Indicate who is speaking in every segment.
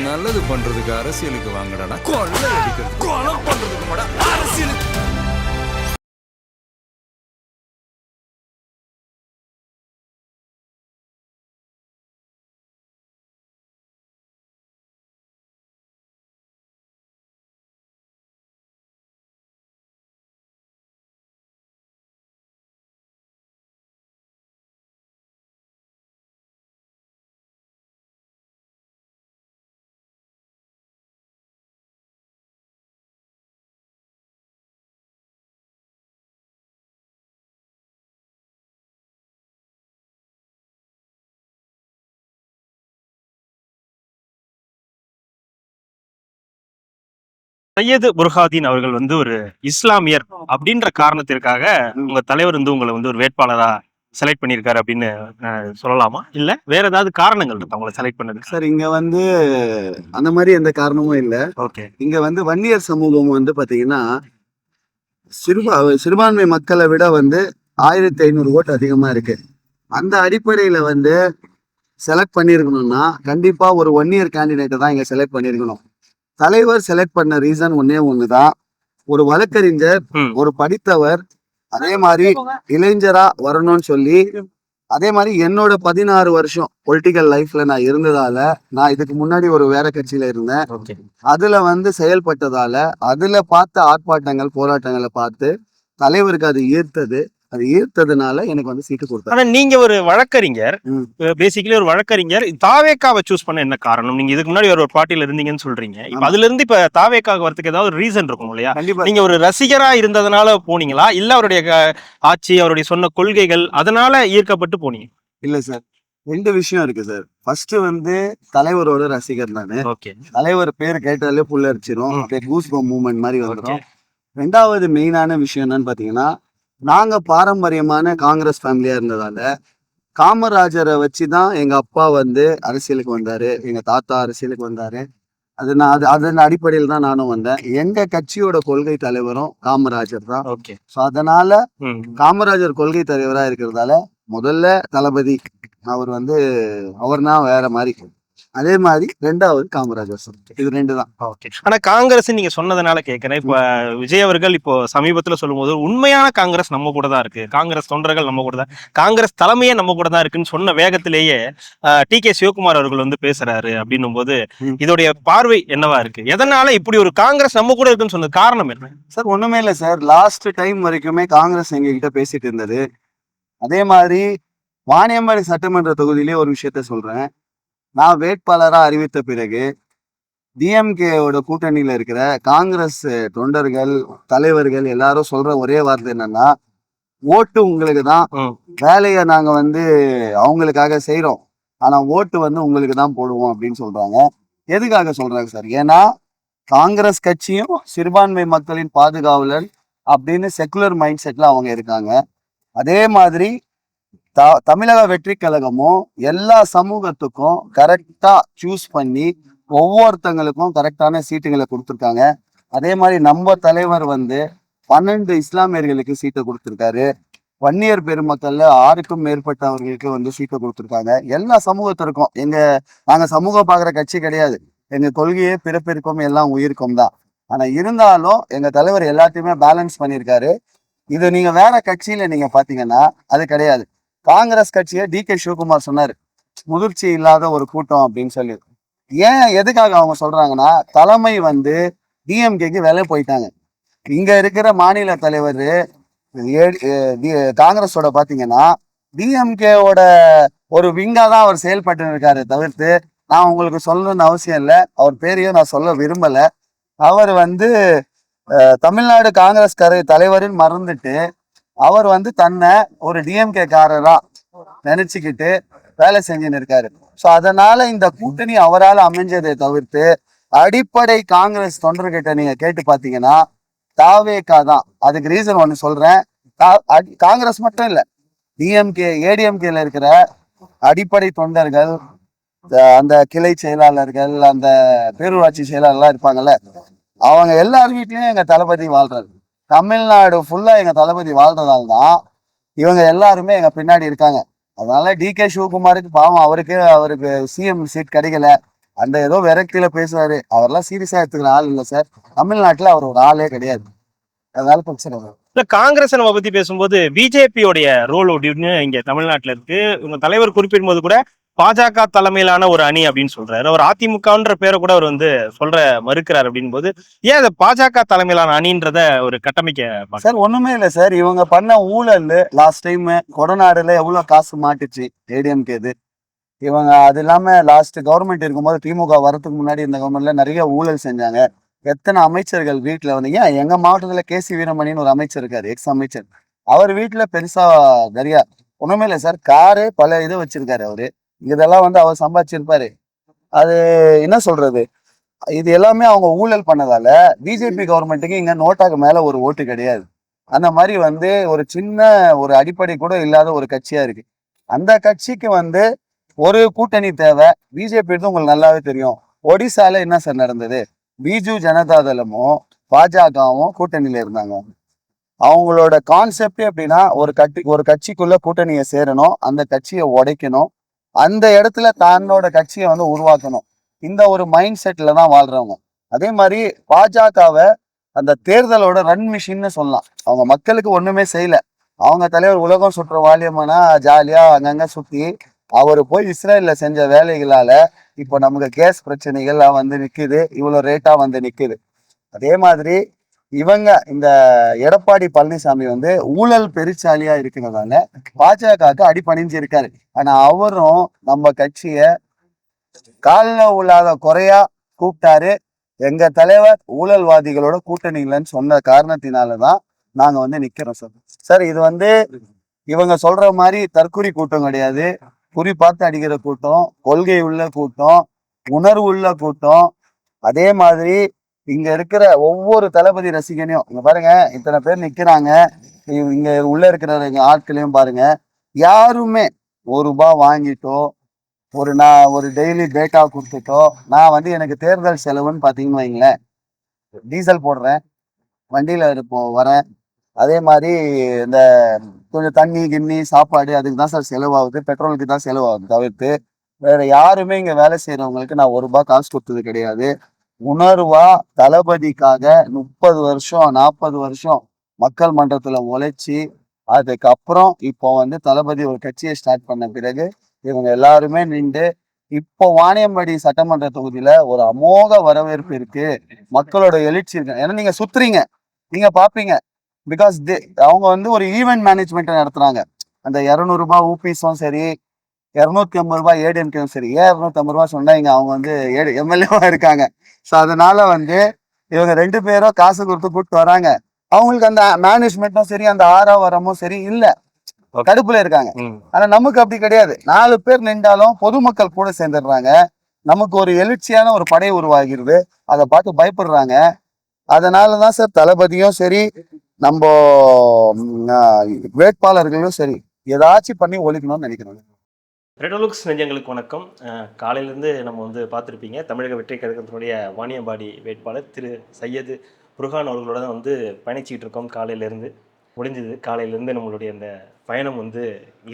Speaker 1: நல்லது பண்றதுக்கு அரசியலுக்கு வாங்கடா, கொள்ளை அடிக்கிறது கொலை பண்றதுக்கு மாடா அரசியலுக்கு.
Speaker 2: சையது புர்ஹாதீன் அவர்கள் வந்து ஒரு இஸ்லாமியர் அப்படின்ற காரணத்திற்காக உங்க தலைவர் வந்து உங்களை வந்து ஒரு வேட்பாளரா செலக்ட் பண்ணியிருக்காரு அப்படின்னு சொல்லலாமா, இல்ல வேற ஏதாவது காரணங்கள் இருக்கு உங்களை செலக்ட் பண்ணது?
Speaker 3: சார், இங்க வந்து அந்த மாதிரி எந்த காரணமும் இல்ல.
Speaker 2: ஓகே.
Speaker 3: இங்க வந்து வன்னியர் சமூகம் வந்து பாத்தீங்கன்னா சிறுபான்மை மக்களை விட வந்து 1500 ஓட்டு அதிகமா இருக்கு. அந்த அடிப்படையில வந்து செலக்ட் பண்ணிருக்கணும்னா கண்டிப்பா ஒரு வன்னியர் கேண்டிடேட்டை தான் இங்க செலக்ட் பண்ணிருக்கணும். தலைவர் செலக்ட் பண்ண ரீசன் ஒண்ணுதான், ஒரு வழக்கறிஞர், ஒரு படித்தவர், அதே மாதிரி இளைஞரா வரணும்னு சொல்லி, அதே மாதிரி என்னோட 16 வருஷம் பொலிட்டிக்கல் லைஃப்ல நான் இருந்ததால, நான் இதுக்கு முன்னாடி ஒரு வேற கட்சியில இருந்தேன். அதுல வந்து செயல்பட்டதால, அதுல பார்த்த ஆர்ப்பாட்டங்கள் போராட்டங்களை பார்த்து தலைவருக்கு அது ஈர்த்ததுனால எனக்கு வந்து சீட்டு கொடுத்தாரு.
Speaker 2: ஆனா நீங்க ஒரு வழக்கறிஞர், பேசிக்கலி ஒரு வழக்கறிஞர், தாவேக்காவை சூஸ் பண்ண என்ன காரணம்? நீங்க இதுக்கு முன்னாடி ஒரு பார்ட்டியில இருந்தீங்கன்னு சொல்றீங்க. இப்ப அதுல இருந்து இப்ப தாவேக்காக வரதுக்கு ஏதாவது ரீசன் இருக்கும் இல்லையா? நீங்க ஒரு ரசிகரா இருந்ததுனால போனீங்களா, இல்ல அவருடைய ஆட்சி, அவருடைய சொன்ன கொள்கைகள் அதனால ஈர்க்கப்பட்டு போனீங்க?
Speaker 3: இல்ல சார், 2 விஷயம் இருக்கு சார். ஃபர்ஸ்ட் வந்து தலைவரோட ரசிகர் நானு. தலைவர் பேர் கேட்டாலே புல்லரிச்சிரும், அப்படியே கூஸ் பம்ப் மூவ்மெண்ட் மாதிரி வந்துடும். 2வது மெயினான விஷயம் என்னன்னு பாத்தீங்கன்னா, நாங்க பாரம்பரியமான காங்கிரஸ் ஃபேமிலியா இருந்ததால, காமராஜரை வச்சுதான் எங்க அப்பா வந்து அரசியலுக்கு வந்தாரு, எங்க தாத்தா அரசியலுக்கு வந்தாரு. அதன் அடிப்படையில் தான் நானும் வந்தேன். எங்க கட்சியோட கொள்கை தலைவரும் காமராஜர் தான். அதனால காமராஜர் கொள்கை தலைவரா இருக்கிறதால முதல்ல தளபதி அவர்னா வேற மாதிரி, அதே மாதிரி 2வது காமராஜர். இது 2 தான்.
Speaker 2: ஆனா காங்கிரஸ் நீங்க சொன்னதுனால கேட்கிறேன். இப்ப விஜய் அவர்கள் இப்போ சமீபத்துல சொல்லும்போது உண்மையான காங்கிரஸ் நம்ம கூட தான் இருக்கு, காங்கிரஸ் தொண்டர்கள் நம்ம கூட தான், காங்கிரஸ் தலைமையே நம்ம கூட தான் இருக்குன்னு சொன்ன வேகத்திலேயே டி.கே. சிவகுமார் அவர்கள் வந்து பேசுறாரு அப்படின்னும் போது இதோடைய பார்வை என்னவா இருக்கு? எதனால இப்படி ஒரு காங்கிரஸ் நம்ம கூட இருக்குன்னு சொன்ன காரணம் என்ன
Speaker 3: சார்? ஒண்ணுமே இல்லை சார், லாஸ்ட் டைம் வரைக்குமே காங்கிரஸ் எங்க கிட்ட பேசிட்டு இருந்தது. அதே மாதிரி வாணியம்பாடி சட்டமன்ற தொகுதியிலே ஒரு விஷயத்த சொல்றேன். நான் வேட்பாளராக அறிவித்த பிறகு டிஎம்கேவோட கூட்டணியில இருக்கிற காங்கிரஸ் தொண்டர்கள், தலைவர்கள் எல்லாரும் சொல்ற ஒரே வார்த்தை என்னன்னா, ஓட்டு உங்களுக்கு தான், வேலையை நாங்க வந்து அவங்களுக்காக செய்யறோம், ஆனா ஓட்டு வந்து உங்களுக்கு தான் போடுவோம் அப்படின்னு சொல்றாங்க. எதுக்காக சொல்றாங்க சார்? ஏன்னா காங்கிரஸ் கட்சியும் சிறுபான்மை மக்களின் பாதுகாவலர் அப்படின்னு செக்குலர் மைண்ட் செட்ல அவங்க இருக்காங்க. அதே மாதிரி தமிழக வெற்றி கழகமும் எல்லா சமூகத்துக்கும் கரெக்டா சூஸ் பண்ணி ஒவ்வொருத்தங்களுக்கும் கரெக்டான சீட்டுகளை கொடுத்துருக்காங்க. அதே மாதிரி நம்ம தலைவர் வந்து 12 இஸ்லாமியர்களுக்கு சீட்டை கொடுத்துருக்காரு. வன்னியர் பெருமக்கள்ல 6க்கும் மேற்பட்டவர்களுக்கு வந்து சீட்டை கொடுத்துருக்காங்க. எல்லா சமூகத்திற்கும். நாங்க சமூகம் பார்க்குற கட்சி கிடையாது. எங்க கொள்கையே பிறப்பிற்கும் எல்லாம் உயிருக்கும் தான். ஆனா இருந்தாலும் எங்க தலைவர் எல்லாத்தையுமே பேலன்ஸ் பண்ணியிருக்காரு. இது நீங்க வேற கட்சியில நீங்க பாத்தீங்கன்னா அது கிடையாது. காங்கிரஸ் கட்சியை டி.கே. சிவகுமார் சொன்னாரு, முதிர்ச்சி இல்லாத ஒரு கூட்டம் அப்படின்னு சொல்லி. எதுக்காக அவங்க சொல்றாங்கன்னா, தலைமை வந்து டிஎம்கேக்கு வேலை போயிட்டாங்க. இங்க இருக்கிற மாநில தலைவர் காங்கிரஸோட பாத்தீங்கன்னா டிஎம்கேவோட ஒரு விங்கா தான் அவர் செயல்பட்டு இருக்காரு தவிர்த்து, நான் உங்களுக்கு சொல்லணும்னு அவசியம் இல்லை, அவர் பேரையும் நான் சொல்ல விரும்பல. அவர் வந்து தமிழ்நாடு காங்கிரஸ் தலைவரின் மறந்துட்டு அவர் வந்து தன்னை ஒரு டிஎம்கே காரரா நினைச்சுக்கிட்டு வேலை செஞ்சுன்னு இருக்காரு. ஸோ அதனால இந்த கூட்டணி அவரால் அமைஞ்சதை தவிர்த்து அடிப்படை காங்கிரஸ் தொண்டர்கிட்ட நீங்க கேட்டு பாத்தீங்கன்னா தாவேகா தான். அதுக்கு ரீசன் ஒன்று சொல்றேன். காங்கிரஸ் மட்டும் இல்லை, டிஎம்கே ஏடிஎம்கேல இருக்கிற அடிப்படை தொண்டர்கள், அந்த கிளை செயலாளர்கள், அந்த பேரூராட்சி செயலாளர்லாம் இருப்பாங்கல்ல, அவங்க எல்லார் வீட்லயும் எங்க தளபதி வாழ்றாரு. தமிழ்நாடு ஃபுல்லா எங்க தளபதி வாழ்றதால தான் இவங்க எல்லாருமே எங்க பின்னாடி இருக்காங்க. அதனால டி.கே. சிவகுமாருக்கு பாவம், அவருக்கு சிஎம் சீட் கிடைக்கல, அந்த ஏதோ விரக்தியில பேசுறாரு, அவரெல்லாம் சீரியஸா எடுத்துக்கிற ஆள் இல்லை சார். தமிழ்நாட்டுல அவர் ஒரு ஆளே கிடையாது. அதனால பிரச்சனை வரும்.
Speaker 2: இல்ல காங்கிரஸ் நம்ம பத்தி பேசும்போது பிஜேபியோடைய ரோல் அப்படின்னு இங்க தமிழ்நாட்டுல இருக்கு. உங்க தலைவர் குறிப்பிடும் போது கூட பாஜக தலைமையிலான ஒரு அணி அப்படின்னு சொல்றாரு. அவர் அதிமுகன்ற பேரை கூட அவர் வந்து மறுக்கிறார் அப்படின் போது ஏன் அதை பாஜக தலைமையிலான அணின்றத ஒரு கட்டமைக்க
Speaker 3: சார் ஒண்ணுமே இல்லை சார். இவங்க பண்ண ஊழல் லாஸ்ட் டைம் கொடநாடுல எவ்வளவு காசு மாட்டுச்சு ஏடிஎம்கேது. இவங்க அது இல்லாம லாஸ்ட் கவர்மெண்ட் இருக்கும்போது திமுக வரதுக்கு முன்னாடி இந்த கவர்மெண்ட்ல நிறைய ஊழல் செஞ்சாங்க. எத்தனை அமைச்சர்கள் வீட்டுல வந்து ஏன் எங்க மாவட்டத்துல கேசி வீரமணின்னு ஒரு அமைச்சர் இருக்காரு, எக்ஸ் அமைச்சர். அவர் வீட்டுல பெருசா நிறைய ஒண்ணுமே இல்லை சார். காரு பல இது வச்சிருக்காரு அவரு. இதெல்லாம் வந்து அவர் சம்பாதிச்சிருப்பாரு. அது என்ன சொல்றது, இது எல்லாமே அவங்க ஊழல் பண்ணதால பிஜேபி கவர்மெண்ட்டுக்கு இங்க நோட்டாக்கு மேல ஒரு ஓட்டு கிடையாது. அந்த மாதிரி வந்து ஒரு சின்ன ஒரு அடிப்படை கூட இல்லாத ஒரு கட்சியா இருக்கு. அந்த கட்சிக்கு வந்து ஒரு கூட்டணி தேவை. பிஜேபி உங்களுக்கு நல்லாவே தெரியும். ஒடிசால என்ன சார் நடந்தது, பிஜு ஜனதாதளமும் பாஜகவும் கூட்டணியில இருந்தாங்க. அவங்களோட கான்செப்டே எப்படின்னா ஒரு கட்சிக்குள்ள கூட்டணியை சேரணும், அந்த கட்சியை உடைக்கணும், அந்த இடத்துல தன்னோட கட்சியை வந்து உருவாக்கணும். இந்த ஒரு மைண்ட் செட்ல தான் வாழ்றவங்க. அதே மாதிரி பாஜகவை அந்த தேர்தலோட ரன் மிஷின்னு சொல்லலாம். அவங்க மக்களுக்கு ஒண்ணுமே செய்யல. அவங்க தலைவர் உலகம் சுற்ற வாலியமானா ஜாலியா அங்கங்க சுத்தி அவரு போய் இஸ்ரேல்ல செஞ்ச வேலைகளால இப்போ நமக்கு கேஸ் பிரச்சனைகள்லாம் வந்து நிக்குது, இவ்வளவு ரேட்டா வந்து நிக்குது. அதே மாதிரி இவங்க இந்த எடப்பாடி பழனிசாமி வந்து ஊழல் பெருச்சாலியா இருக்கிறதால பாஜகவுக்கு அடிபணிஞ்சு இருக்காரு. ஆனா அவரும் நம்ம கட்சிய காலில் உள்ளாத குறையா கூப்பிட்டாரு. எங்க தலைவர் ஊழல்வாதிகளோட கூட்டணி இல்லைன்னு சொன்ன காரணத்தினாலதான் நாங்க வந்து நிக்கிறோம் சார். சார் இது வந்து இவங்க சொல்ற மாதிரி தற்கொலை கூட்டம் கிடையாது. குறி பார்த்து அடிக்கிற கூட்டம், கொள்கை உள்ள கூட்டம், உணர்வு உள்ள கூட்டம். அதே மாதிரி இங்க இருக்கிற ஒவ்வொரு தளபதி ரசிகனையும் இங்க பாருங்க, இத்தனை பேர் நிக்கிறாங்க. இங்க உள்ள இருக்கிற ஆட்களையும் பாருங்க. யாருமே ₹1 வாங்கிட்டோ நான் ஒரு டெய்லி டேட்டா கொடுத்துட்டோ நான் வந்து எனக்கு தேர்தல் செலவுன்னு பாத்தீங்கன்னு வைங்களேன், டீசல் போடுறேன், வண்டியில வரேன். அதே மாதிரி இந்த கொஞ்சம் தண்ணி கிண்ணி சாப்பாடு அதுக்கு தான் சார் செலவாகுது, பெட்ரோலுக்கு தான் செலவாகுது. தவிர்த்து வேற யாருமே இங்க வேலை செய்யறவங்களுக்கு நான் ₹1 காசு கொடுத்தது கிடையாது. உணர்வா தளபதிக்காக 30 வருஷம் 40 வருஷம் மக்கள் மன்றத்துல உழைச்சி அதுக்கப்புறம் இப்போ வந்து தளபதி ஒரு கட்சியை ஸ்டார்ட் பண்ண பிறகு இவங்க எல்லாருமே நின்று இப்போ வாணியம்பாடி சட்டமன்ற தொகுதியில ஒரு அமோக வரவேற்பு இருக்கு, மக்களோட எழுச்சி இருக்கு. ஏன்னா நீங்க சுத்துறீங்க, நீங்க பாப்பீங்க. பிகாஸ் அவங்க வந்து ஒரு ஈவெண்ட் மேனேஜ்மெண்ட் நடத்துறாங்க. அந்த ₹200 ஊபிஸும் சரி, ₹250 ஏடிஎம்கேவும் சரி. ஏன் ₹250 சொன்னா இங்க அவங்க வந்து எம்எல்ஏவா இருக்காங்க. ஸோ அதனால வந்து இவங்க 2 பேரும் காசு கொடுத்து கூப்பிட்டு வராங்க. அவங்களுக்கு அந்த மேனேஜ்மெண்ட்டும் சரி, அந்த ஆரவாரமும் சரி இல்ல, கடுப்புல இருக்காங்க. ஆனா நமக்கு அப்படி கிடையாது. 4 பேர் நின்றாலும் பொதுமக்கள் கூட சேர்ந்துடுறாங்க. நமக்கு ஒரு எழுச்சியான ஒரு படை உருவாகிறது. அதை பார்த்து பயப்படுறாங்க. அதனாலதான் சார் தளபதியும் சரி, நம்ம வேட்பாளர்களும் சரி ஏதாச்சும் பண்ணி ஒழிக்கணும்னு நினைக்கிறோம்.
Speaker 2: ரெடோலுக்ஸ் நெஞ்சங்களுக்கு வணக்கம். காலையிலேருந்து நம்ம வந்து பார்த்துருப்பீங்க, தமிழக வெற்றி கழகத்தினுடைய வாணியம்பாடி வேட்பாளர் திரு சையது புர்ஹான் அவர்களோட தான் வந்து பயணிச்சுக்கிட்டு இருக்கோம். காலையிலேருந்து முடிஞ்சது. காலையிலேருந்து நம்மளுடைய அந்த பயணம் வந்து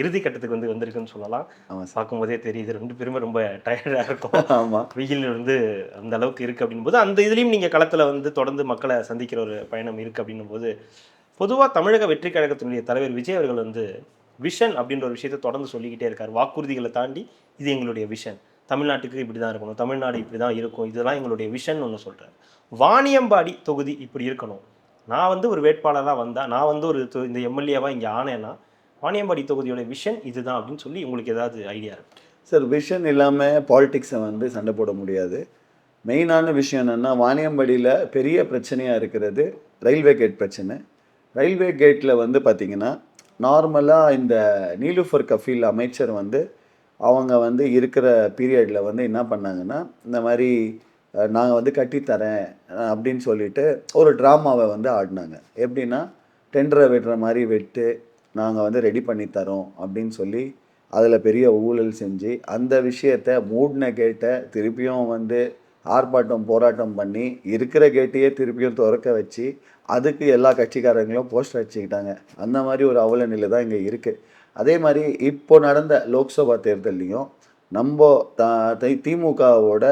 Speaker 2: இறுதி கட்டத்துக்கு வந்து வந்திருக்குன்னு சொல்லலாம். பார்க்கும்போதே தெரியுது 2 பேருமே ரொம்ப டயர்டாக இருக்கும். ஆமாம், வெயில் வந்து அந்த அளவுக்கு இருக்குது அப்படின் போது அந்த இதுலேயும் நீங்கள் களத்தில் வந்து தொடர்ந்து மக்களை சந்திக்கிற ஒரு பயணம் இருக்குது அப்படின்னும் போது, பொதுவாக தமிழக வெற்றி கழகத்தினுடைய தலைவர் விஜய் அவர்கள் வந்து விஷன் அப்படின்ற ஒரு விஷயத்தை தொடர்ந்து சொல்லிக்கிட்டே இருக்கார். வாக்குறுதிகளை தாண்டி இது எங்களுடைய விஷன், தமிழ்நாட்டுக்கு இப்படி தான் இருக்கணும், தமிழ்நாடு இப்படி தான் இருக்கும், இதெல்லாம் எங்களுடைய விஷன் ஒன்று சொல்கிறேன். வாணியம்பாடி தொகுதி இப்படி இருக்கணும், நான் வந்து ஒரு வேட்பாளராக வந்தால், நான் வந்து ஒரு இந்த எம்எல்ஏவாக இங்கே ஆனேன்னா வாணியம்பாடி தொகுதியோட விஷன் இதுதான் அப்படின்னு சொல்லி உங்களுக்கு ஏதாவது ஐடியா இருக்கு
Speaker 3: சார்? விஷன் இல்லாமல் பாலிடிக்ஸை வந்து சண்டை போட முடியாது. மெயினான விஷயம் என்னென்னா, வாணியம்பாடியில் பெரிய பிரச்சனையாக இருக்கிறது ரயில்வே கேட் பிரச்சனை. ரயில்வே கேட்டில் வந்து பார்த்திங்கன்னா, நார்மலாக இந்த நீலுஃபர் கஃபீல் அமைச்சர் வந்து அவங்க வந்து இருக்கிற பீரியடில் வந்து என்ன பண்ணாங்கன்னா, இந்த மாதிரி நாங்கள் வந்து கட்டித்தரேன் அப்படின்னு சொல்லிட்டு ஒரு ட்ராமாவை வந்து ஆடினாங்க. எப்படின்னா, டெண்டரை வெட்டுற மாதிரி வெட்டு, நாங்கள் வந்து ரெடி பண்ணித்தரோம் அப்படின்னு சொல்லி அதில் பெரிய ஊழல் செஞ்சு அந்த விஷயத்தை மூடின கேட்டை திருப்பியும் வந்து ஆர்ப்பாட்டம் போராட்டம் பண்ணி இருக்கிற கேட்டையே திருப்பியும் திறக்க வச்சு அதுக்கு எல்லா கட்சிக்காரங்களும் போஸ்டர் வச்சுக்கிட்டாங்க. அந்த மாதிரி ஒரு அவல நிலை தான் இங்கே இருக்குது. அதே மாதிரி இப்போ நடந்த லோக்சபா தேர்தல்லையும் நம்ம திமுகவோட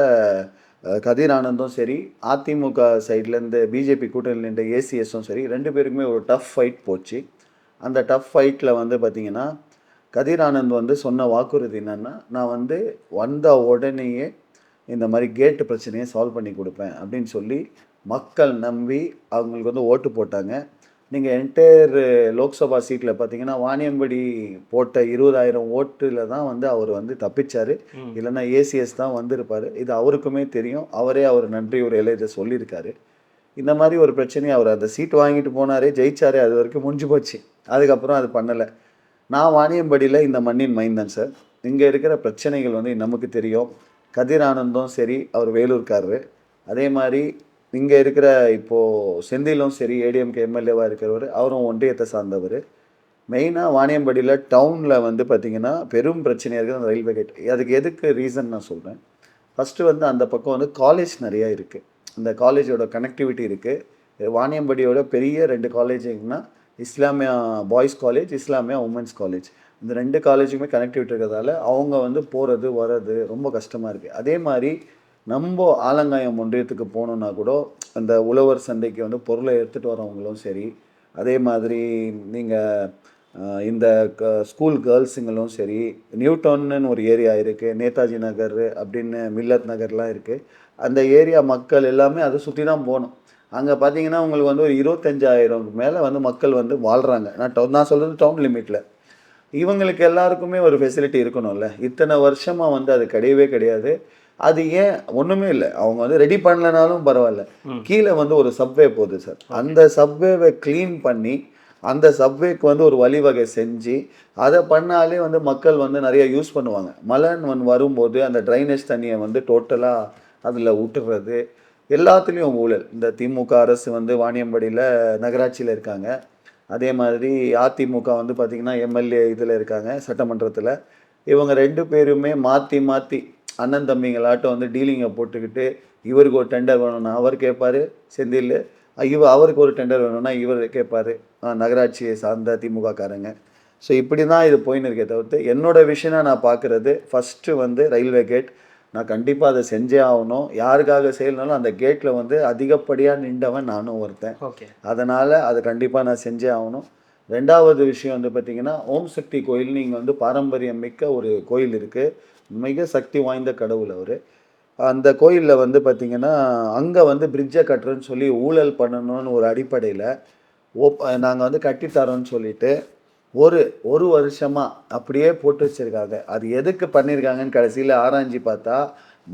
Speaker 3: கதிர் ஆனந்தும் சரி, அதிமுக சைட்லேருந்து பிஜேபி கூட்டணியில் நின்ற ஏசிஎஸும் சரி, 2 பேருக்குமே ஒரு டஃப் ஃபைட் போச்சு. அந்த டஃப் ஃபைட்டில் வந்து பார்த்தீங்கன்னா, கதிர் ஆனந்த் வந்து சொன்ன வாக்குறுதி என்னன்னா, நான் வந்து வந்த உடனேயே இந்த மாதிரி கேட்டு பிரச்சனையை சால்வ் பண்ணி கொடுப்பேன் அப்படின்னு சொல்லி மக்கள் நம்பி அவங்களுக்கு வந்து ஓட்டு போட்டாங்க. நீங்கள் என்டையர் லோக்சபா சீட்டில் பார்த்தீங்கன்னா வாணியம்படி போட்ட 20,000 ஓட்டில் தான் வந்து அவர் வந்து தப்பிச்சார். இல்லைன்னா ஏசிஎஸ் தான் வந்திருப்பார். இது அவருக்குமே தெரியும். அவர் நன்றி உரையில் இதை சொல்லியிருக்காரு. இந்த மாதிரி ஒரு பிரச்சனையை அவர் அந்த சீட் வாங்கிட்டு போனாரே, ஜெயிச்சாரே, அது வரைக்கும் முடிஞ்சு போச்சு. அதுக்கப்புறம் அது பண்ணலை. நான் வாணியம்படியில் இந்த மண்ணின் மைந்தன் சார். இங்கே இருக்கிற பிரச்சனைகள் வந்து நமக்கு தெரியும். கதிர் ஆனந்தும் சரி, அவர் வேலூர்காரரு. அதே மாதிரி இங்கே இருக்கிற இப்போது செந்திலும் சரி, ஏடிஎம்கே எம்எல்ஏவாக இருக்கிறவர், அவரும் ஒன்றியத்தை சார்ந்தவர். மெயினாக வாணியம்படியில் டவுனில் வந்து பார்த்திங்கன்னா பெரும் பிரச்சனையாக இருக்குது அந்த ரயில்வே கேட். அதுக்கு எதுக்கு ரீசன் நான் சொல்கிறேன். ஃபஸ்ட்டு வந்து அந்த பக்கம் வந்து காலேஜ் நிறையா இருக்குது. அந்த காலேஜோட கனெக்டிவிட்டி இருக்குது. வாணியம்படியோட பெரிய 2 காலேஜுங்கன்னா Islamiah boys college, Islamiah women's college. இந்த 2 காலேஜுக்குமே கனெக்டிவிட்டி இருக்கிறதால அவங்க வந்து போகிறது வர்றது ரொம்ப கஷ்டமாக இருக்குது. அதே மாதிரி நம்ம ஆலங்காயம் ஒன்றியத்துக்கு போகணுன்னா கூட அந்த உழவர் சந்தைக்கு வந்து பொருளை எடுத்துகிட்டு வரவங்களும் சரி, அதே மாதிரி நீங்கள் இந்த ஸ்கூல் கேர்ள்ஸுங்களும் சரி, நியூ டவுன்னு ஒரு ஏரியா இருக்குது, நேதாஜி நகர் அப்படின்னு மில்லத் நகர்லாம் இருக்குது. அந்த ஏரியா மக்கள் எல்லாமே அதை சுற்றி தான் போகணும். அங்கே பார்த்தீங்கன்னா உங்களுக்கு வந்து ஒரு 25,000 மேலே வந்து மக்கள் வந்து வாழ்கிறாங்க. நான் சொல்கிறது டவுன் லிமிட்டில். இவங்களுக்கு எல்லாருக்குமே ஒரு ஃபெசிலிட்டி இருக்கணும்ல. இத்தனை வருஷமாக வந்து அது கிடையவே கிடையாது. அது ஏன் ஒன்றுமே இல்லை, அவங்க வந்து ரெடி பண்ணலனாலும் பரவாயில்ல. கீழே வந்து ஒரு சப்வே போகுது சார். அந்த சப்வேவை க்ளீன் பண்ணி அந்த சப்வேக்கு வந்து ஒரு வழிவகை செஞ்சு அதை பண்ணாலே வந்து மக்கள் வந்து நிறைய யூஸ் பண்ணுவாங்க. மழைன்னு வரும்போது அந்த ட்ரைனேஜ் தண்ணியை வந்து டோட்டலாக அதில் விட்டுறது. எல்லாத்துலேயும் ஊழல். இந்த திமுக அரசு வந்து வாணியம்படியில் நகராட்சியில் இருக்காங்க. அதே மாதிரி அதிமுக வந்து பார்த்திங்கன்னா எம்எல்ஏ இதில் இருக்காங்க, சட்டமன்றத்தில். இவங்க 2 பேருமே மாற்றி மாற்றி அண்ணன் தம்பிங்களாட்டம் வந்து டீலிங்கை போட்டுக்கிட்டு, இவருக்கு ஒரு டெண்டர் வேணும்னா அவர் கேட்பார் செந்தில், அவருக்கு ஒரு டெண்டர் வேணும்னா இவர் கேட்பார் நகராட்சியை சார்ந்த திமுககாரங்க. ஸோ இப்படி தான் இது போயின்னு இருக்கே தவிர்த்து, என்னோடய விஷயம் நான் பார்க்குறது ஃபஸ்ட்டு வந்து ரயில்வே கேட். நான் கண்டிப்பாக அதை செஞ்சே ஆகணும். யாருக்காக செய்யலனாலும் அந்த கேட்டில் வந்து அதிகப்படியாக நின்றவன் நானும் ஒருத்தன்.
Speaker 2: ஓகே. அதனால்
Speaker 3: அதை கண்டிப்பாக நான் செஞ்சே ஆகணும். 2வது விஷயம் வந்து பார்த்திங்கன்னா, ஓம் சக்தி கோயில்னு இங்கே வந்து பாரம்பரியம் மிக்க ஒரு கோயில் இருக்குது. மிக சக்தி வாய்ந்த கடவுள் அவர். அந்த கோயிலில் வந்து பார்த்திங்கன்னா, அங்கே வந்து பிரிட்ஜை கட்டுறேன்னு சொல்லி ஊழல் பண்ணணும்னு ஒரு அடிப்படையில் நாங்கள் வந்து கட்டித்தரோன்னு சொல்லிட்டு ஒரு வருஷமாக அப்படியே போட்டு வச்சுருக்காங்க. அது எதுக்கு பண்ணியிருக்காங்கன்னு கடைசியில் ஆராய்ஞ்சி பார்த்தா,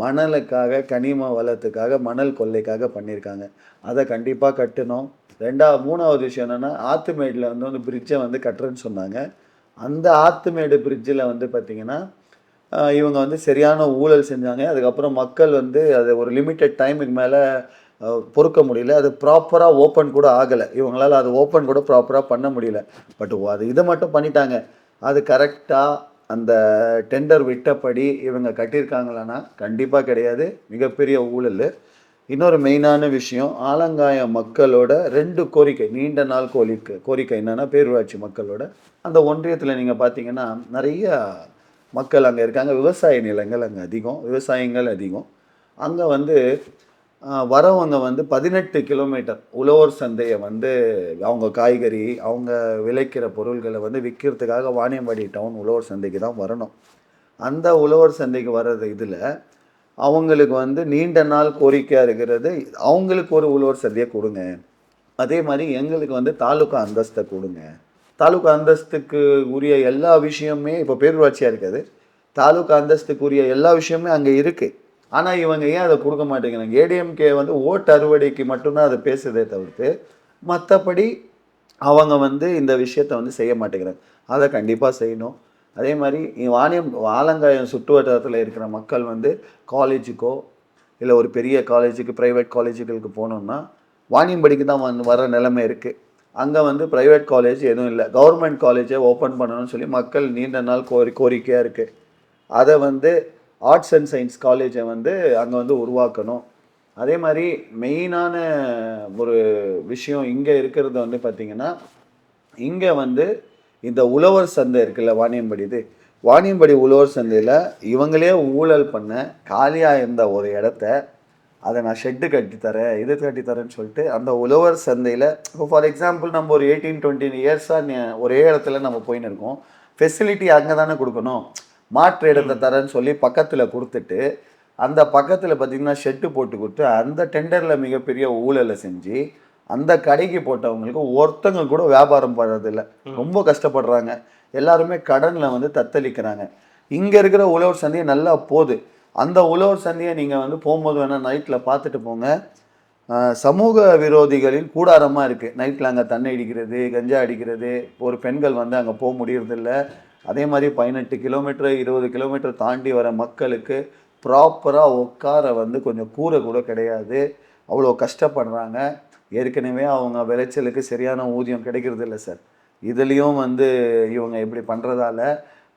Speaker 3: மணலுக்காக, கனிம வளத்துக்காக, மணல் கொள்ளைக்காக பண்ணியிருக்காங்க. அதை கண்டிப்பாக கட்டணும். 3வது விஷயம் என்னென்னா, ஆத்துமேடில் வந்து பிரிட்ஜை வந்து கட்டுறேன்னு சொன்னாங்க. அந்த ஆத்துமேடு பிரிட்ஜில் வந்து பார்த்திங்கன்னா, இவங்க வந்து சரியான ஊழல் செஞ்சாங்க. அதுக்கப்புறம் மக்கள் வந்து அதை ஒரு லிமிட்டட் டைமுக்கு மேலே பொறுக்க முடியல. அது ப்ராப்பராக ஓப்பன் கூட ஆகலை. இவங்களால் அது ஓப்பன் கூட ப்ராப்பராக பண்ண முடியல. பட் அது இதை மட்டும் பண்ணிட்டாங்க. அது கரெக்டாக அந்த டெண்டர் விட்டபடி இவங்க கட்டியிருக்காங்களான்னா கண்டிப்பாக கிடையாது. மிகப்பெரிய ஊழல். இன்னொரு மெயினான விஷயம், ஆலங்காயம் மக்களோட 2 கோரிக்கை, நீண்ட நாள் கோரிக்கை என்னென்னா, பேரூராட்சி மக்களோட அந்த ஒன்றியத்தில் நீங்கள் பார்த்தீங்கன்னா நிறைய மக்கள் அங்கே இருக்காங்க. விவசாய நிலங்கள் அங்கே அதிகம், விவசாயங்கள் அதிகம். அங்கே வந்து வரவங்க வந்து 18 கிலோமீட்டர் உழவர் சந்தையை வந்து அவங்க காய்கறி, அவங்க விளைக்கிற பொருள்களை வந்து விற்கிறதுக்காக வாணியம்பாடி டவுன் உழவர் சந்தைக்கு தான் வரணும். அந்த உழவர் சந்தைக்கு வர்றது இதில் அவங்களுக்கு வந்து நீண்ட நாள் கோரிக்கையாக இருக்கிறது, அவங்களுக்கு ஒரு உழவர் சந்தையை கொடுங்க. அதே மாதிரி எங்களுக்கு வந்து தாலுகா அந்தஸ்தை கொடுங்க. தாலுகா அந்தஸ்துக்கு உரிய எல்லா விஷயமே இப்போ பேரூராட்சியாக இருக்காது. தாலுகா அந்தஸ்துக்கு உரிய எல்லா விஷயமே அங்கே இருக்குது. ஆனால் இவங்க ஏன் அதை கொடுக்க மாட்டேங்கிறாங்க? ஏடிஎம்கே வந்து ஓட்டு அறுவடைக்கு மட்டும்தான் அதை பேசுதே தவிர்த்து, மற்றபடி அவங்க வந்து இந்த விஷயத்தை வந்து செய்ய மாட்டேங்கிறாங்க. அதை கண்டிப்பாக செய்யணும். அதே மாதிரி ஆலங்காயம் சுற்று வட்டாரத்தில் இருக்கிற மக்கள் வந்து காலேஜுக்கோ இல்லை ஒரு பெரிய காலேஜுக்கு, ப்ரைவேட் காலேஜுகளுக்கு போகணுன்னா வாணியம்படிக்கு தான் வர நிலைமை இருக்குது. அங்கே வந்து ப்ரைவேட் காலேஜ் எதுவும் இல்லை. கவர்மெண்ட் காலேஜை ஓப்பன் பண்ணணும்னு சொல்லி மக்கள் நீண்ட நாள் கோரிக்கையாக இருக்குது. அதை வந்து ஆர்ட்ஸ் அண்ட் சயின்ஸ் காலேஜை வந்து அங்கே வந்து உருவாக்கணும். அதே மாதிரி மெயினான ஒரு விஷயம் இங்கே இருக்கிறது வந்து பார்த்திங்கன்னா, இங்கே வந்து இந்த உழவர் சந்தை இருக்குல்ல வாணியம்படி, வாணியம்படி உழவர் சந்தையில் இவங்களே ஊழல் பண்ண காலியாக இருந்த ஒரு இடத்த அதை நான் ஷெட்டு கட்டித்தரேன் இது கட்டித்தரேன்னு சொல்லிட்டு அந்த உழவர் சந்தையில் இப்போ ஃபார் எக்ஸாம்பிள் நம்ம ஒரு 18-20 இயர்ஸாக ஒரே இடத்துல நம்ம போயின்னு இருக்கோம். ஃபெசிலிட்டி அங்கே தானே கொடுக்கணும். மாற்று இடத்தை தரேன்னு சொல்லி பக்கத்தில் கொடுத்துட்டு அந்த பக்கத்தில் பார்த்திங்கன்னா ஷெட்டு போட்டு கொடுத்து அந்த டெண்டரில் மிகப்பெரிய ஊழலை செஞ்சு அந்த கடைக்கு போட்டவங்களுக்கு ஒருத்தங்க கூட வியாபாரம் பண்ணுறதில்ல. ரொம்ப கஷ்டப்படுறாங்க. எல்லாருமே கடனில் வந்து தத்தளிக்கிறாங்க. இங்கே இருக்கிற உழவர் சந்தையை நல்லா போகுது. அந்த உழவர் சந்தையை நீங்கள் வந்து போகும்போது வேணால் நைட்டில் பார்த்துட்டு போங்க. சமூக விரோதிகளின் கூடாரமாக இருக்குது. நைட்டில் அங்கே தண்ணி அடிக்கிறது, கஞ்சா அடிக்கிறது, ஒரு பெண்கள் வந்து அங்கே போக முடியறதில்ல. அதே மாதிரி 18 கிலோமீட்டர் 20 கிலோமீட்டர் தாண்டி வர மக்களுக்கு ப்ராப்பராக உட்கார வந்து கொஞ்சம் கூரை கூட கிடையாது. அவ்வளோ கஷ்டப்படுறாங்க. ஏற்கனவே அவங்க விளைச்சலுக்கு சரியான ஊதியம் கிடைக்கிறது இல்லை சார். இதுலேயும் வந்து இவங்க இப்படி பண்ணுறதால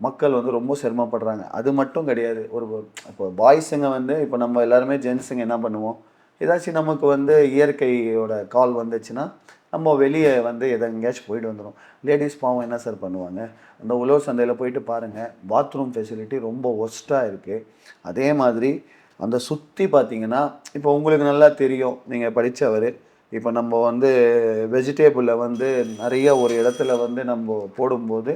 Speaker 3: மக்கள் வந்து ரொம்ப சிரமப்படுறாங்க. அது மட்டும் கிடையாது. இப்போ பாய்ஸுங்க வந்து இப்போ நம்ம எல்லாருமே ஜென்ஸுங்க என்ன பண்ணுவோம், ஏதாச்சும் நமக்கு வந்து இயற்கையோட கால் வந்துச்சுன்னா நம்ம வெளியே வந்து எங்கேயாச்சும் போயிட்டு வந்துடும். லேடிஸ் பாவம் என்ன சார் பண்ணுவாங்க, அந்த உழவர் சந்தையில் போயிட்டு பாருங்கள், பாத்ரூம் ஃபெசிலிட்டி ரொம்ப ஒஸ்ட்டாக இருக்குது. அதே மாதிரி அந்த சுற்றி பார்த்தீங்கன்னா இப்போ உங்களுக்கு நல்லா தெரியும், நீங்கள் படித்தவர், இப்போ நம்ம வந்து வெஜிடேபிளில் வந்து நிறைய ஒரு இடத்துல வந்து நம்ம போடும்போது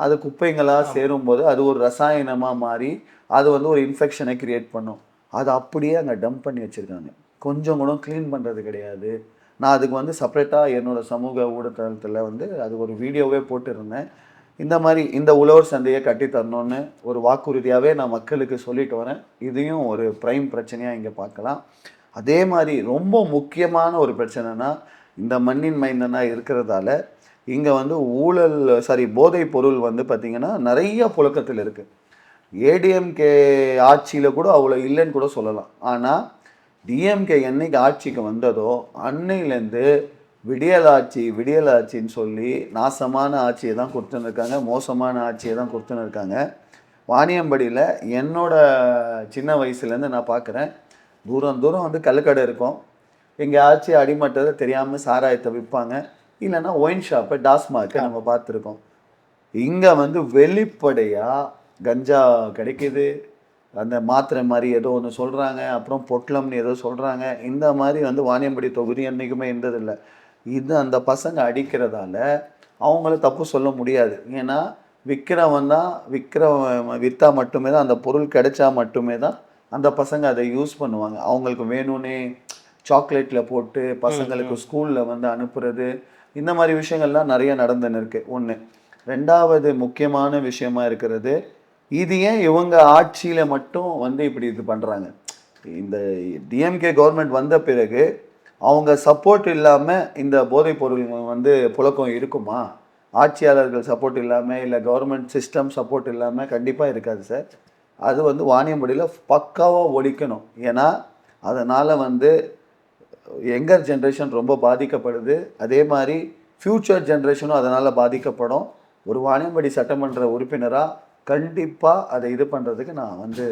Speaker 3: அது குப்பைங்களாக சேரும்போது அது ஒரு ரசாயனமாக மாறி அது வந்து ஒரு இன்ஃபெக்ஷனை க்ரியேட் பண்ணும். அது அப்படியே அங்கே டம்ப் பண்ணி வச்சுருக்காங்க. கொஞ்சம் கூட க்ளீன் பண்ணுறது கிடையாது. நான் அதுக்கு வந்து செப்பரேட்டாக என்னோடய சமூக ஊடகத்தில் வந்து அது ஒரு வீடியோவே போட்டிருந்தேன். இந்த மாதிரி இந்த உழவர் சந்தையை கட்டித்தரணுன்னு ஒரு வாக்குறுதியாகவே நான் மக்களுக்கு சொல்லிட்டு வரேன். இதையும் ஒரு ப்ரைம் பிரச்சனையாக இங்கே பார்க்கலாம். அதே மாதிரி ரொம்ப முக்கியமான ஒரு பிரச்சனைனா இந்த மண்ணின் மைந்தனாக இருக்கிறதால இங்கே வந்து போதைப் பொருள் வந்து பார்த்திங்கன்னா நிறைய புழக்கத்தில் இருக்குது. ஏடிஎம்கே ஆட்சியில் கூட அவ்வளோ இல்லைன்னு கூட சொல்லலாம். ஆனால் டிஎம்கே என்னைக்கு ஆட்சிக்கு வந்ததோ அன்னையிலேருந்து விடியலாட்சின்னு சொல்லி நாசமான ஆட்சியை தான் கொடுத்துன்னு இருக்காங்க, மோசமான ஆட்சியை தான் கொடுத்துன்னு இருக்காங்க. வாணியம்படியில் என்னோட சின்ன வயசுலேருந்து நான் பார்க்குறேன், தூரம் வந்து கல்லுக்கடை இருக்கும். எங்கேயாச்சும் அடிமட்டதை தெரியாமல் சாராயத்தை விற்பாங்க, இல்லைன்னா ஒயின் ஷாப்பை டாஸ்மார்க்கை நம்ம பார்த்துருக்கோம். இங்கே வந்து வெளிப்படையாக கஞ்சா கிடைக்கிது, அந்த மாத்திரை மாதிரி ஏதோ ஒன்று சொல்கிறாங்க, அப்புறம் பொட்டலம்னு ஏதோ சொல்கிறாங்க. இந்த மாதிரி வந்து வாணியம்படி தொகுதி என்றைக்குமே இருந்ததில்லை. இது அந்த பசங்க அடிக்கிறதால அவங்கள தப்பு சொல்ல முடியாது. ஏன்னா விற்கிறவன் விற்றா மட்டுமே தான், அந்த பொருள் கிடைச்சா மட்டுமே தான் அந்த பசங்க அதை யூஸ் பண்ணுவாங்க. அவங்களுக்கு வேணும்னே சாக்லேட்டில் போட்டு பசங்களுக்கு ஸ்கூலில் வந்து அனுப்புறது, இந்த மாதிரி விஷயங்கள்லாம் நிறைய நடந்துன்னு இருக்கு. ஒன்று. ரெண்டாவது முக்கியமான விஷயமா இருக்கிறது, இது ஏன் இவங்க ஆட்சியில் மட்டும் வந்து இப்படி இது பண்ணுறாங்க. இந்த டிஎம்கே கவர்மெண்ட் வந்த பிறகு அவங்க சப்போர்ட் இல்லாமல் இந்த போதைப் பொருள் வந்து புழக்கம் இருக்குமா? ஆட்சியாளர்கள் சப்போர்ட் இல்லாமல், இல்லை கவர்மெண்ட் சிஸ்டம் சப்போர்ட் இல்லாமல் கண்டிப்பாக இருக்காது சார். அது வந்து வாணியம்படியில் பக்காவாக ஒழிக்கணும். ஏன்னா அதனால் வந்து யங்கர் ஜென்ரேஷன் ரொம்ப பாதிக்கப்படுது. அதே மாதிரி ஃப்யூச்சர் ஜென்ரேஷனும் அதனால் பாதிக்கப்படும். ஒரு வாணியம்படி சட்டமன்ற உறுப்பினராக கண்டிப்பாக அதை இது பண்ணுறதுக்கு நான் வந்து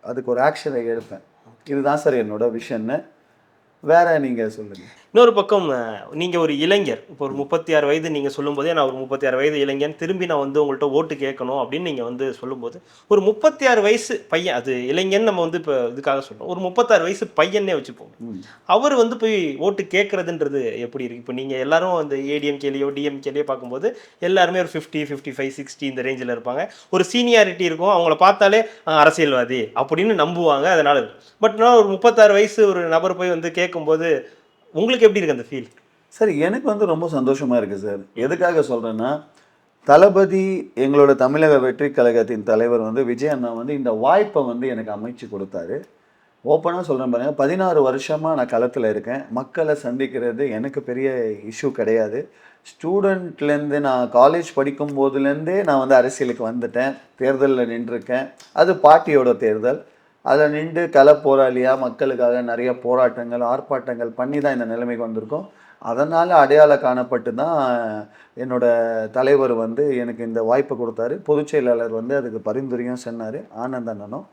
Speaker 3: அதுக்கு ஒரு ஆக்ஷனை எடுப்பேன். இதுதான் சார் என்னோட விஷயம்னு. வேற நீங்கள் சொல்லுங்கள்.
Speaker 2: இன்னொரு பக்கம் நீங்கள் ஒரு இளைஞர், இப்போ ஒரு 36 வயது நீங்கள் சொல்லும்போதே நான் ஒரு 36 வயது இளைஞன், திரும்பி நான் வந்து உங்கள்கிட்ட ஓட்டு கேட்கணும் அப்படின்னு நீங்கள் வந்து சொல்லும்போது, ஒரு 36 வயசு பையன், அது இளைஞன் நம்ம வந்து இப்போ இதுக்காக சொல்கிறோம், ஒரு 36 வயசு பையனே வச்சுப்போம், அவர் வந்து போய் ஓட்டு கேட்குறதுன்றது எப்படி இருக்குது? இப்போ நீங்கள் எல்லாரும் அந்த ஏடிஎம்கேலையோ டிஎம்கேலையோ பார்க்கும்போது எல்லாருமே ஒரு 50, 55, 60 இந்த ரேஞ்சில் இருப்பாங்க. ஒரு சீனியாரிட்டி இருக்கும், அவங்கள பார்த்தாலே அரசியல்வாதி அப்படின்னு நம்புவாங்க. அதனால பட் நான் ஒரு 36 வயசு ஒரு நபர் போய் வந்து கேட்கும்போது உங்களுக்கு எப்படி இருக்கு அந்த ஃபீல்?
Speaker 3: சார் எனக்கு வந்து ரொம்ப சந்தோஷமாக இருக்குது சார். எதுக்காக சொல்கிறேன்னா, தளபதி எங்களோட தமிழக வெற்றி கழகத்தின் தலைவர் வந்து விஜய் அண்ணா வந்து இந்த வாய்ப்பை வந்து எனக்கு அமைச்சு கொடுத்தாரு. ஓப்பனாக சொல்கிறேன் பாருங்கள், 16 வருஷமாக நான் களத்தில் இருக்கேன். மக்களை சந்திக்கிறது எனக்கு பெரிய இஷ்யூ கிடையாது. ஸ்டூடெண்ட்லேருந்து நான் காலேஜ் படிக்கும் போதுலேருந்தே நான் வந்து அரசியலுக்கு வந்துட்டேன். தேர்தலில் நின்றுருக்கேன். அது பார்ட்டியோட தேர்தல். அதில் நின்று போராளியாக மக்களுக்காக நிறைய போராட்டங்கள் ஆர்ப்பாட்டங்கள் பண்ணி தான் இந்த நிலைமைக்கு வந்திருக்கோம். அதனால் அடையாளம் காணப்பட்டு தான் என்னோடய தலைவர் வந்து எனக்கு இந்த வாய்ப்பை கொடுத்தாரு. பொதுச் செயலாளர் வந்து அதுக்கு பரிந்துரையும் சொன்னார், ஆனந்த் அண்ணனும்.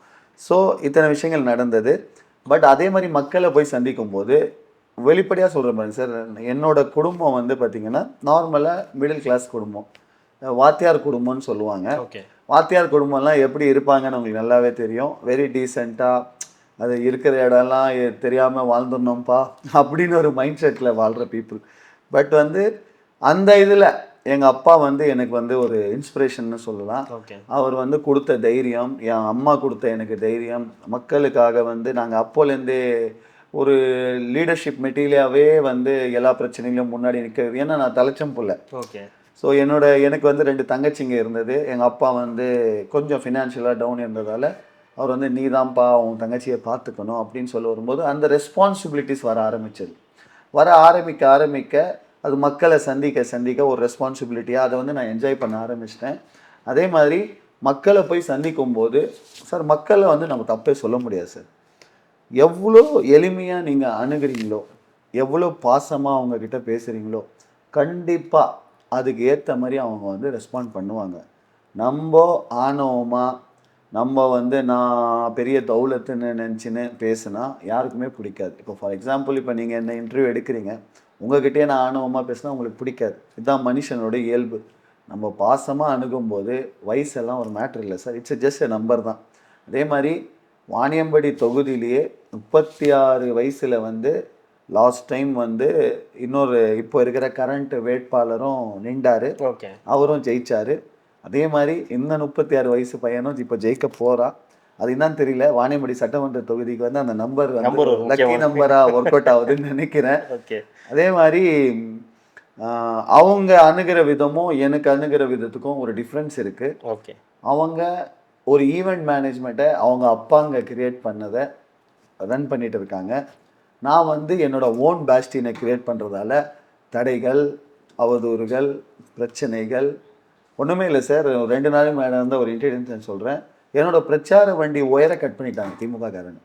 Speaker 3: ஸோ இத்தனை விஷயங்கள் நடந்தது. பட் அதே மாதிரி மக்களை போய் சந்திக்கும் போது வெளிப்படையாக சொல்கிற மாதிரி சார், என்னோடய குடும்பம் வந்து பார்த்திங்கன்னா நார்மலாக மிடில் கிளாஸ் குடும்பம், வாத்தியார் குடும்பம்னு சொல்லுவாங்க. வாத்தியார் குடும்பம்லாம் எப்படி இருப்பாங்கன்னு உங்களுக்கு நல்லாவே தெரியும். வெரி டீசெண்டாக, அது இருக்கிற இடம்லாம் தெரியாமல் வாழ்ந்துடணும்ப்பா அப்படின்னு ஒரு மைண்ட் செட்டில் வாழ்கிற பீப்புள். பட் வந்து அந்த இதில் எங்கள் அப்பா வந்து எனக்கு வந்து ஒரு இன்ஸ்பிரேஷன்னு சொல்லலாம். அவர் வந்து கொடுத்த தைரியம், என் அம்மா கொடுத்த எனக்கு தைரியம், மக்களுக்காக வந்து நாங்கள் அப்போலேருந்தே ஒரு லீடர்ஷிப் மெட்டீரியலாகவே வந்து எல்லா பிரச்சனைகளும் முன்னாடி நிற்கிறது. ஏன்னா நான் தலைச்சம் புள்ள. ஸோ எனக்கு வந்து 2 தங்கச்சிங்க இருந்தது. எங்கள் அப்பா வந்து கொஞ்சம் ஃபினான்ஷியலாக டவுன் இருந்ததால் அவர் வந்து நீ தான்ப்பா உன் தங்கச்சியை பார்த்துக்கணும் அப்படின்னு சொல்ல வரும்போது அந்த ரெஸ்பான்சிபிலிட்டிஸ் வர ஆரம்பிக்க அது மக்களை சந்திக்க ஒரு ரெஸ்பான்சிபிலிட்டியாக அதை வந்து நான் என்ஜாய் பண்ண ஆரம்பிச்சிட்டேன். அதே மாதிரி மக்களை போய் சந்திக்கும் போது சார் மக்களை வந்து நம்ம தப்பே சொல்ல முடியாது சார். எவ்வளோ எளிமையாக நீங்கள் அணுகிறீங்களோ, எவ்வளோ பாசமாக அவங்கக்கிட்ட பேசுகிறீங்களோ, கண்டிப்பாக அதுக்கு ஏற்ற மாதிரி அவங்க வந்து ரெஸ்பாண்ட் பண்ணுவாங்க. நம்ம ஆணவமாக நம்ம வந்து நான் பெரிய தௌலத்துன்னு நினச்சின்னு பேசுனா யாருக்குமே பிடிக்காது. இப்போ ஃபார் எக்ஸாம்பிள் இப்போ நீங்கள் என்ன இன்டர்வியூ எடுக்கிறீங்க, உங்கள்கிட்டயே நான் ஆணவமாக பேசினா உங்களுக்கு பிடிக்காது. இதுதான் மனுஷனோட இயல்பு. நம்ம பாசமாக அணுகும்போது வயசெல்லாம் ஒரு மேட்ரு இல்லை sir. It's just a number தான். அதே மாதிரி வாணியம்படி தொகுதியிலேயே 36 வயசில் வந்து லாஸ்ட் டைம் வந்து இன்னொரு இப்போ இருக்கிற கரண்ட் வேட்பாளரும் நின்றார். அவரும் ஜெயிச்சார். அதே மாதிரி இந்த 36 வயசு பையனும் இப்போ ஜெயிக்க போகிறான். அது என்னன்னு தெரியல, வாணியம்படி சட்டமன்ற தொகுதிக்கு வந்து அந்த நம்பர் லக்கி நம்பராக ஒர்க் அவுட் ஆகுதுன்னு நினைக்கிறேன். அதே மாதிரி அவங்க அணுகிற விதமும் எனக்கு அணுகிற விதத்துக்கும் ஒரு டிஃப்ரென்ஸ் இருக்குது. அவங்க ஒரு ஈவெண்ட் மேனேஜ்மெண்ட்டை அவங்க அப்பாங்க கிரியேட் பண்ணதை ரன் பண்ணிட்டு இருக்காங்க. நான் வந்து என்னோட ஓன் பேஸ்டினை கிரியேட் பண்ணுறதால தடைகள், அவதூறுகள், பிரச்சனைகள் ஒன்றுமே இல்லை சார். 2 நாள் மேலே வந்து ஒரு இன்டெலிஜென்ஸ் சொல்கிறேன். என்னோட பிரச்சார வண்டி உயர கட் பண்ணிட்டாங்க திமுக காரங்க.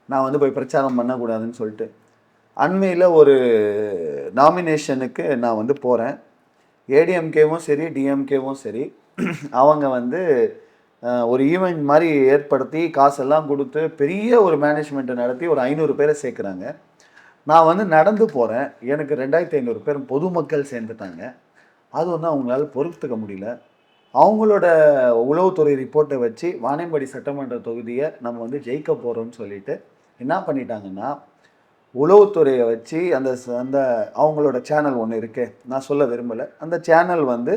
Speaker 3: நான் வந்து போய் பிரச்சாரம் பண்ணக்கூடாதுன்னு சொல்லிட்டு அண்மையில் ஒரு நாமினேஷனுக்கு நான் வந்து போகிறேன். ஏடிஎம்கேவும் சரி டிஎம்கேவும் சரி அவங்க வந்து ஒரு ஈவெண்ட் மாதிரி ஏற்படுத்தி காசெல்லாம் கொடுத்து பெரிய ஒரு மேனேஜ்மெண்ட்டை நடத்தி ஒரு 500 பேரை சேர்க்குறாங்க. நான் வந்து நடந்து போகிறேன். எனக்கு 2500 பேர் பொதுமக்கள் சேர்ந்துட்டாங்க. அது வந்து அவங்களால பொறுத்துக்க முடியல. அவங்களோட உளவுத்துறை ரிப்போர்ட்டை வச்சு வாணியம்படி சட்டமன்ற தொகுதியை நம்ம வந்து ஜெயிக்க போகிறோம்னு சொல்லிட்டு என்ன பண்ணிட்டாங்கன்னா, உளவுத்துறையை வச்சு அந்த அந்த அவங்களோட சேனல் ஒன்று இருக்கு, நான் சொல்ல விரும்பலை, அந்த சேனல் வந்து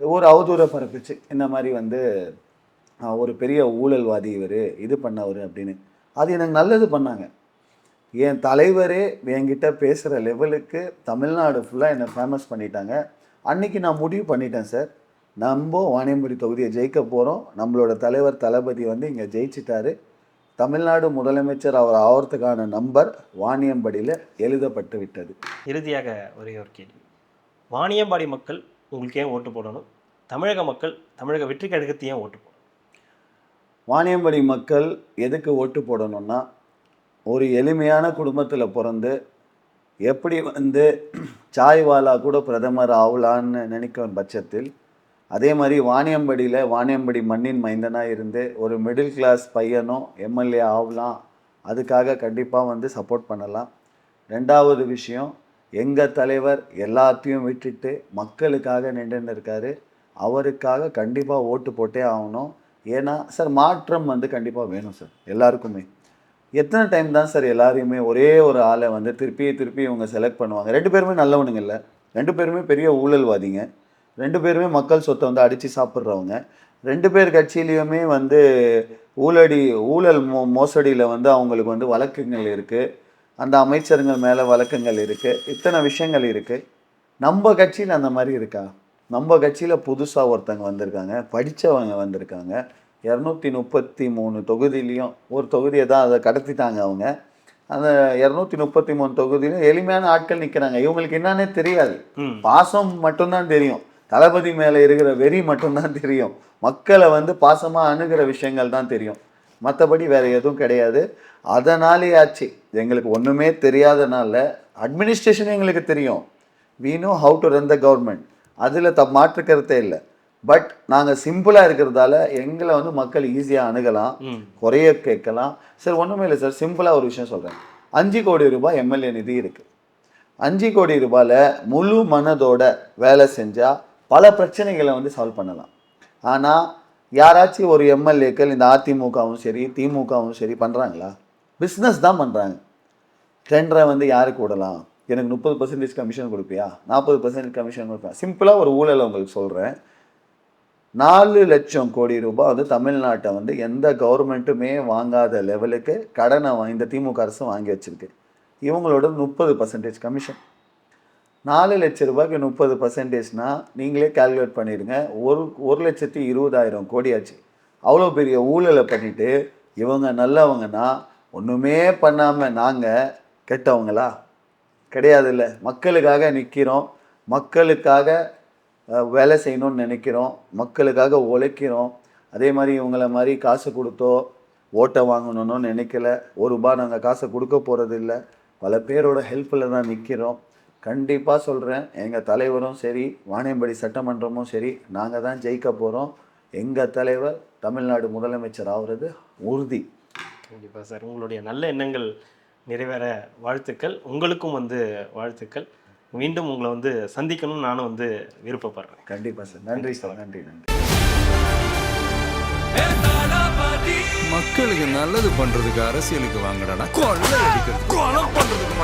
Speaker 3: ஒரு அவதூறை பரப்பிச்சு. இந்த மாதிரி வந்து ஒரு பெரிய ஊழல்வாதி இவர் இது பண்ணவர் அப்படின்னு. அது எனக்கு நல்லது பண்ணாங்க. என் தலைவரே என்கிட்ட பேசுகிற லெவலுக்கு தமிழ்நாடு ஃபுல்லாக என்னை ஃபேமஸ் பண்ணிட்டாங்க. அன்றைக்கி நான் முடிவு பண்ணிட்டேன் சார், நம்ம வாணியம்படி தொகுதியை ஜெயிக்க போகிறோம். நம்மளோட தலைவர் தளபதி வந்து இங்கே ஜெயிச்சிட்டாரு. தமிழ்நாடு முதலமைச்சர் அவர் ஆகிறதுக்கான நம்பர் வாணியம்படியில் எழுதப்பட்டு விட்டது.
Speaker 2: இறுதியாக ஒரே ஒரு கேள்வி, வாணியம்பாடி மக்கள் உங்களுக்கு ஏன் ஓட்டு போடணும்? தமிழக மக்கள் தமிழக வெற்றி கழகத்தை ஏன் ஓட்டு போடணும்?
Speaker 3: வாணியம்படி மக்கள் எதுக்கு ஓட்டு போடணும்னா, ஒரு எளிமையான குடும்பத்தில் பிறந்து எப்படி வந்து சாய்வாலா கூட பிரதமர் ஆகலான்னு நினைக்கும் பட்சத்தில், அதே மாதிரி வாணியம்படியில் வாணியம்படி மண்ணின் மைந்தனாக இருந்து ஒரு மிடில் கிளாஸ் பையனும் எம்எல்ஏ ஆகலாம். அதுக்காக கண்டிப்பாக வந்து சப்போர்ட் பண்ணலாம். 2வது விஷயம், எங்கள் தலைவர் எல்லாத்தையும் விட்டுட்டு மக்களுக்காக நின்றுன்னு இருக்காரு. அவருக்காக கண்டிப்பாக ஓட்டு போட்டே ஆகணும். ஏன்னா சார் மாற்றம் வந்து கண்டிப்பாக வேணும் சார் எல்லாருக்குமே. எத்தனை டைம் தான் சார் எல்லாரையுமே ஒரே ஒரு ஆளை வந்து திருப்பி இவங்க செலக்ட் பண்ணுவாங்க? 2 பேருமே நல்லவனுங்க இல்லை, 2 பேருமே பெரிய ஊழல்வாதிங்க, 2 பேருமே மக்கள் சொத்தை வந்து அடித்து சாப்பிட்றவங்க, 2 பேர் கட்சியிலையுமே வந்து ஊழல் மோசடியில் வந்து அவங்களுக்கு வந்து வழக்குகள் இருக்குது. அந்த அமைச்சருங்கள் மேலே வழக்குகள் இருக்குது. இத்தனை விஷயங்கள் இருக்குது. நம்ம கட்சியில் அந்த மாதிரி இருக்கா? நம்ம கட்சியில் புதுசாக ஒருத்தங்க வந்திருக்காங்க, படித்தவங்க வந்திருக்காங்க. 233 தொகுதியிலையும் ஒரு தொகுதியை தான் அதை கடத்திட்டாங்க அவங்க. அந்த 233 தொகுதியிலும் எளிமையான ஆட்கள் நிற்கிறாங்க. இவங்களுக்கு என்னன்னே தெரியாது. பாசம் மட்டும்தான் தெரியும், தளபதி மேலே இருக்கிற வெறி மட்டும்தான் தெரியும், மக்களை வந்து பாசமாக அணுகிற விஷயங்கள் தான் தெரியும். மற்றபடி வேறு எதுவும் கிடையாது. அதனாலே ஆச்சு எங்களுக்கு ஒன்றுமே தெரியாதனால. அட்மினிஸ்ட்ரேஷன் எங்களுக்கு தெரியும், we know how to run the government, அதில் மாற்று கருத்தே இல்லை. பட் நாங்கள் சிம்பிளாக இருக்கிறதால எங்களை வந்து மக்கள் ஈஸியாக அணுகலாம், குறைய கேட்கலாம். சார் ஒன்றுமே இல்லை சார், சிம்பிளாக ஒரு விஷயம் சொல்கிறேன். 5 கோடி ரூபாய் எம்எல்ஏ நிதி இருக்குது. 5 கோடி ரூபாயில் முழு மனதோட வேலை செஞ்சால் பல பிரச்சனைகளை வந்து சால்வ் பண்ணலாம். ஆனால் யாராச்சும் ஒரு எம்எல்ஏக்கள் இந்த அதிமுகவும் சரி திமுகவும் சரி பண்ணுறாங்களா? பிஸ்னஸ் தான் பண்ணுறாங்க. டெண்டரை வந்து யாருக்கு விடலாம், எனக்கு 30% கமிஷன் கொடுப்பியா, 40% கமிஷன் கொடுப்பேன். சிம்பிளாக ஒரு ஊழலை உங்களுக்கு சொல்கிறேன். 4 லட்சம் கோடி ரூபாய் வந்து தமிழ்நாட்டை வந்து எந்த கவர்மெண்ட்டுமே வாங்காத லெவலுக்கு கடனை இந்த திமுக அரசு வாங்கி வச்சிருக்கு. இவங்களோட 30% கமிஷன். 4 லட்ச ரூபாய்க்கு 30%னா நீங்களே கால்குலேட் பண்ணிடுங்க. 1,20,000 கோடி ஆச்சு. அவ்வளோ பெரிய ஊழலை பண்ணிட்டு இவங்க நல்லவங்கன்னா ஒன்றுமே பண்ணாமல் நாங்கள் கெட்டவங்களா? கிடையாதுல்ல. மக்களுக்காக நிற்கிறோம், மக்களுக்காக வேலை செய்யணும்னு நினைக்கிறோம், மக்களுக்காக உழைக்கிறோம். அதே மாதிரி இவங்கள மாதிரி காசு கொடுத்தோ ஓட்டை வாங்கணும்னு நினைக்கல. ₹1 நாங்கள் காசை கொடுக்க போகிறது இல்லை. பல பேரோட ஹெல்ப்பில் தான் நிற்கிறோம். கண்டிப்பாக சொல்கிறேன், எங்கள் தலைவரும் சரி, வாணியம்பாடி சட்டமன்றமும் சரி, நாங்கள் தான் ஜெயிக்க போகிறோம். எங்கள் தலைவர் தமிழ்நாடு முதலமைச்சர் ஆகிறது உறுதி.
Speaker 2: கண்டிப்பாக சார், உங்களுடைய நல்ல எண்ணங்கள் நிறைவேற வாழ்த்துக்கள். உங்களுக்கும் வந்து வாழ்த்துக்கள். மீண்டும் உங்களை வந்து சந்திக்கணும்னு நானும் வந்து விருப்பப்படுறேன்.
Speaker 3: கண்டிப்பாக சார். நன்றி சார். நன்றி.
Speaker 1: மக்களுக்கு நல்லது பண்றதுக்கு அரசியலுக்கு வாங்கடா, கொள்ளை அடிக்கிறது கொலை பண்றதுக்கு